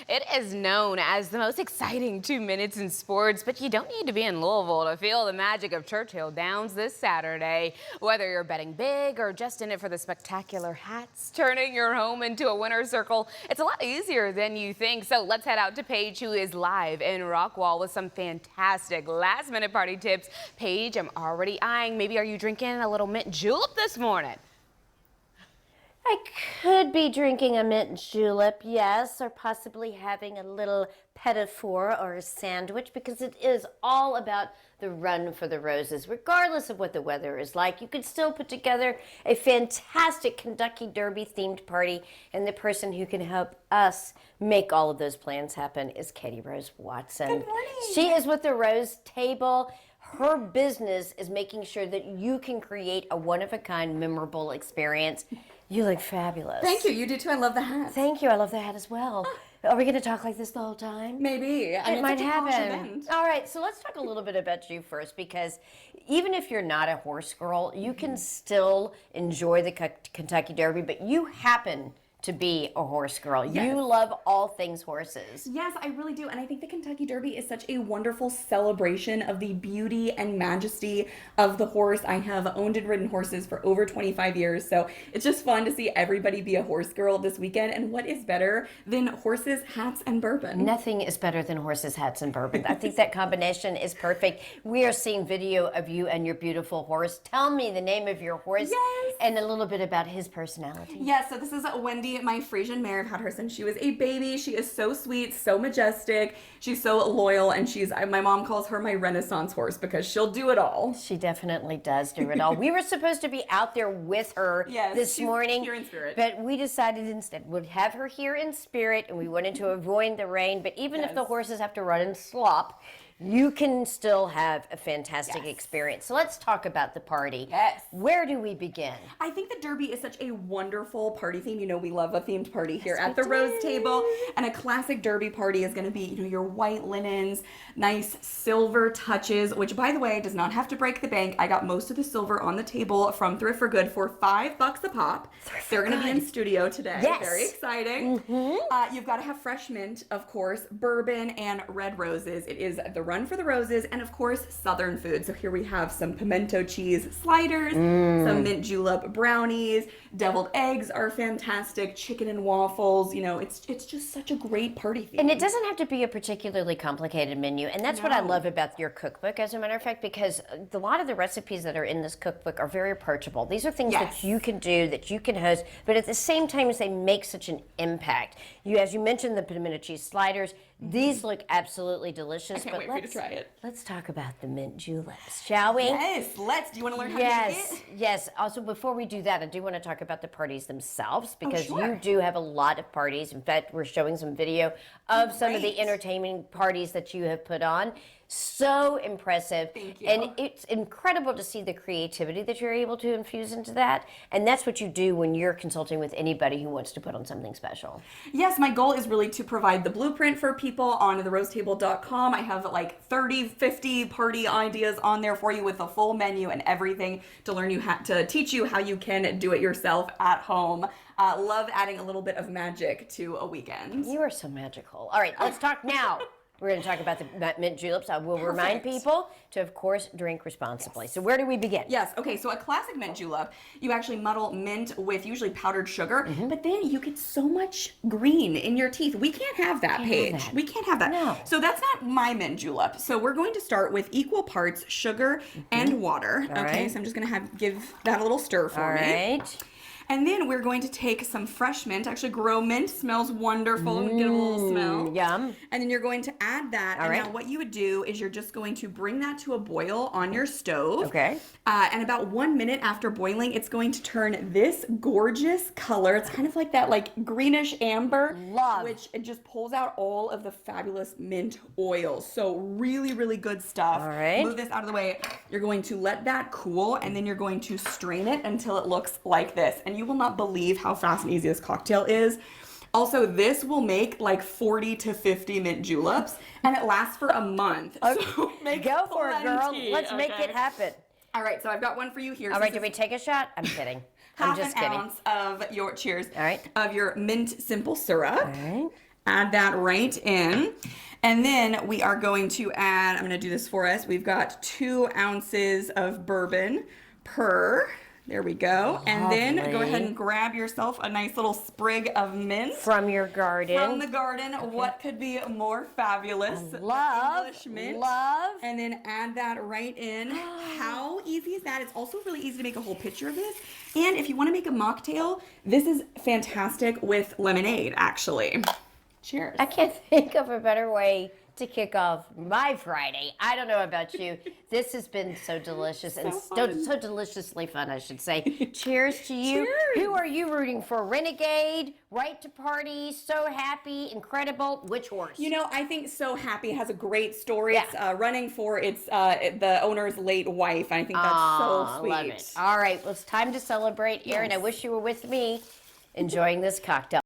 It is known as the most exciting 2 minutes in sports, but you don't need to be in Louisville to feel the magic of Churchill Downs this Saturday. Whether you're betting big or just in it for the spectacular hats, turning your home into a winner's circle, it's a lot easier than you think. So let's head out to Paige, who is live in Rockwall with some fantastic last-minute party tips. Paige, I'm already eyeing. Maybe are you drinking a little mint julep this morning? I could be drinking a mint julep, yes, or possibly having a little petit four or a sandwich, because it is all about the run for the roses. Regardless of what the weather is like, you could still put together a fantastic Kentucky Derby themed party, and the person who can help us make all of those plans happen is Katie Rose Watson. Good morning. She is with the Rose Table. Her business is making sure that you can create a one-of-a-kind, memorable experience. You look fabulous. Thank you. You do too. I love the hat. Thank you. I love the hat as well. Are we going to talk like this the whole time? Maybe. It might happen. All right, so let's talk a little bit about you first, because even if you're not a horse girl, you can still enjoy the Kentucky Derby, but you happen to be a horse girl. Yes. You love all things horses. Yes, I really do. And I think the Kentucky Derby is such a wonderful celebration of the beauty and majesty of the horse. I have owned and ridden horses for over 25 years, so it's just fun to see everybody be a horse girl this weekend. And what is better than horses, hats, and bourbon? Nothing is better than horses, hats, and bourbon. I think that combination is perfect. We are seeing video of you and your beautiful horse. Tell me the name of your horse. Yes. And a little bit about his personality. Yes, so this is Wendy, my Frisian mare. I've had her since she was a baby. She is so sweet, so majestic. She's so loyal, and my mom calls her my Renaissance horse because she'll do it all. She definitely does do it all. We were supposed to be out there with her Yes, this she's morning, here in spirit. but we decided instead we'd have her here in spirit, and we wanted to avoid the rain. But even if the horses have to run and slop, you can still have a fantastic experience. So let's talk about the party. Yes. Where do we begin? I think the Derby is such a wonderful party theme. You know, we love a themed party here Yes, at the we Rose do. Table. And a classic Derby party is going to be, your white linens, nice silver touches, which, by the way, does not have to break the bank. I got most of the silver on the table from Thrift for Good for $5 a pop. They're going to be in studio today. Yes. Very exciting. You've got to have fresh mint, of course, bourbon, and red roses. It is the run for the roses, and of course Southern food. So here we have some pimento cheese sliders, some mint julep brownies, deviled eggs are fantastic, chicken and waffles. It's just such a great party theme. And it doesn't have to be a particularly complicated menu, and that's what I love about your cookbook, as a matter of fact, because a lot of the recipes that are in this cookbook are very approachable. These are things that you can do, that you can host, but at the same time as they make such an impact. As you mentioned, the pimento cheese sliders, these look absolutely delicious. I can't wait for you to try it. Let's talk about the mint juleps, shall we? Yes, let's. Do you want to learn how to make it? Yes. Also, before we do that, I do want to talk about the parties themselves, because sure. you do have a lot of parties. In fact, we're showing some video of some of the Great. entertaining parties that you have put on. So impressive. Thank you. And it's incredible to see the creativity that you're able to infuse into that. And that's what you do when you're consulting with anybody who wants to put on something special. Yes, my goal is really to provide the blueprint for people on therosetable.com. I have like 30, 50 party ideas on there for you with a full menu and everything to teach you how you can do it yourself at home. Love adding a little bit of magic to a weekend. You are so magical. All right, let's talk now. We're going to talk about the mint juleps. I will remind people to, of course, drink responsibly. So where do we begin? Yes, okay, so a classic mint julep, you actually muddle mint with usually powdered sugar, but then you get so much green in your teeth. We can't have that, Paige. We can't have that. No. So that's not my mint julep. So we're going to start with equal parts sugar and water. All Okay, right. so I'm just going to give that a little stir for me. All right. And then we're going to take some fresh mint. Actually, grow mint smells wonderful. Get a little smell. Yum. And then you're going to add that. All right. Now what you would do is you're just going to bring that to a boil on your stove. Okay. And about 1 minute after boiling, it's going to turn this gorgeous color. It's kind of like that greenish amber. Love. Which it just pulls out all of the fabulous mint oil. So really, really good stuff. All right. Move this out of the way. You're going to let that cool, and then you're going to strain it until it looks like this. And you will not believe how fast and easy this cocktail is. Also, this will make like 40 to 50 mint juleps, and it lasts for a month. So make Go for it, girl. plenty, Let's make it happen. All right, so I've got one for you here. All right, do we take a shot? I'm kidding. I'm half just an kidding. ounce of your All right. of your mint simple syrup. All right. Add that right in. And then we are going to add, I'm going to do this for us. We've got 2 ounces of bourbon per. There we go. And then go Lovely. ahead and grab yourself a nice little sprig of mint. From your garden. From the garden. What could be more fabulous? Love. English mint. Love. And then add that right in. How easy is that? It's also really easy to make a whole pitcher of this. And if you want to make a mocktail, this is fantastic with lemonade, actually. Cheers. I can't think of a better way to kick off my Friday. I don't know about you. This has been so delicious and so deliciously fun, I should say. Cheers to you. Cheers. Who are you rooting for? Renegade, Right to Party, So Happy, Incredible? Which horse? You know, I think So Happy has a great story. Yeah. It's running for the owner's late wife. I think that's so sweet. Love it. All right, well, it's time to celebrate. Erin, I wish you were with me enjoying this cocktail.